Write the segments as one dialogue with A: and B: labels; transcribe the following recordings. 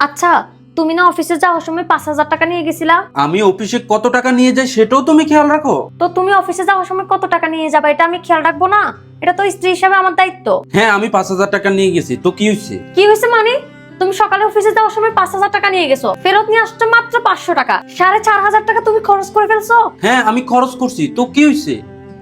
A: আচ্ছা, তুমি না অফিসে যাওয়ার সময় 5,000 টাকা নিয়ে গেছিলা?
B: আমি অফিসে কত টাকা নিয়ে যাই সেটাও তুমি খেয়াল রাখো?
A: তো তুমি অফিসে যাওয়ার সময় কত টাকা নিয়ে যাবে এটা আমি খেয়াল রাখবো না? এটা তো স্ত্রী হিসেবে আমার দায়িত্ব।
B: হ্যাঁ, আমি 5,000 টাকা নিয়ে গেছি, তো কি হয়েছে?
A: কি হয়েছে মানে? তুমি সকালে অফিসে যাওয়ার সময় 5,000 টাকা নিয়ে গেছো, ফেরত নিয়ে আসছো মাত্র 500 টাকা। 4,500 টাকা তুমি খরচ করে ফেলছো।
B: হ্যাঁ, আমি খরচ করছি, তো কি হয়েছে?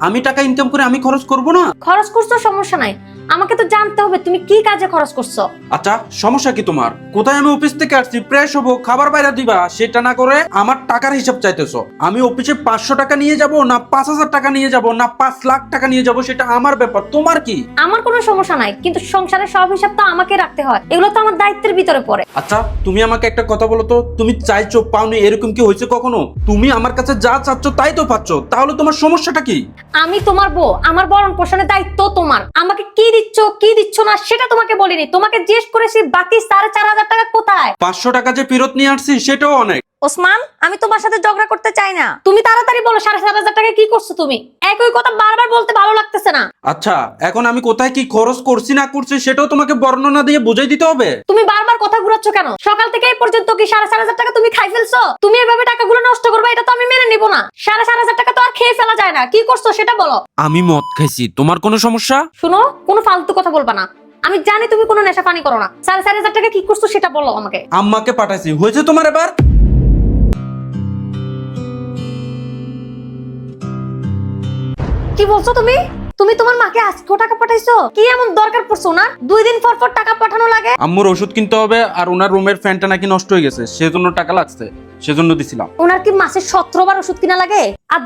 B: আমি টাকা ইনকাম করে আমি খরচ করব না?
A: খরচ করছো সমস্যা নাই, আমাকে তো জানতে হবে তুমি কি কাজে খরচ করছো।
B: আচ্ছা, সমস্যা কি তোমার? কোথায় আমি অফিস থেকে আসছি, ফ্রেশ হবো, খাবার বাইরে দিবা, সেটা না করে আমার টাকার হিসাব চাইতেছো। আমি অফিসে 500 টাকা নিয়ে যাব না 5,000 টাকা নিয়ে যাব না 5 লাখ টাকা নিয়ে যাব, সেটা আমার ব্যাপার, তোমার কি?
A: আমার কোনো সমস্যা নাই, কিন্তু সংসারের সব হিসাব তো আমাকে রাখতে হয়, এগুলো তো আমার দায়িত্বের ভিতরে পড়ে।
B: আচ্ছা, তুমি আমাকে একটা কথা বলো তো, তুমি চাইছো পাওনি এরকম কি হয়েছে কখনো? তুমি আমার কাছে যা চাচ্ছ তাই তো পাচ্ছ, তাহলে তোমার সমস্যাটা কি?
A: আমি তোমার বউ, আমার ভরণ পোষণের দায়িত্ব তোমার। আমাকে কি দিচ্ছ কি দিচ্ছ না সেটা তোমাকে বলিনি, তোমাকে জিজ্ঞেস করেছি বাকি 4,500 টাকা কোথায়।
B: 500 টাকা যে ফেরত নিয়ে আসছি সেটাও অনেক।
A: ওসমান, আমি তোমার সাথে ঝগড়া করতে চাই না, তুমি তাড়াতাড়ি বলো 4,500 টাকা কি করছো তুমি? একই কথা বারবার বলতে ভালো লাগতেছে না।
B: আচ্ছা, এখন আমি কোথায় কি খরচ করছি না করছি সেটাও তোমাকে বর্ণনা দিয়ে বুঝাই দিতে হবে?
A: তুমি বারবার কথা ঘুরাচ্ছ কেন? সকাল থেকে এই পর্যন্ত কি 4,500 টাকা তুমি খাই ফেলছো? তুমি এভাবে টাকাগুলো নষ্ট করবে এটা তো আমি মেনে নিব না। 4,500 টাকা তো আর খেয়ে ফেলা যায় না, কি করছো সেটা বলো।
B: আমি মদ খাইছি, তোমার কোনো সমস্যা?
A: শুনো, কোনো ফালতু কথা বলবা না। আমি জানি তুমি কোনো নেশা পানি করো না। 4,500 টাকা কি করছো সেটা বলো আমাকে।
B: আম্মাকে পাঠাইছি, হয়েছে তোমার এবার?
A: কি বলছো তুমি? তুমি তোমার মাকে আজকেও টাকা পাঠাইছো? কি এমন দরকার পড়ছো না 2 দিন পর পর টাকা পাঠানো লাগে?
B: আম্মুর ওষুধ কিনতে হবে, আর ওনার রুমের ফ্যানটা নাকি নষ্ট হয়ে গেছে, সেজন্য টাকা লাগছে, সেজন্য দিছিলাম।
A: ওনার কি মাসে 17 বার ওষুধ কিনা লাগে? আর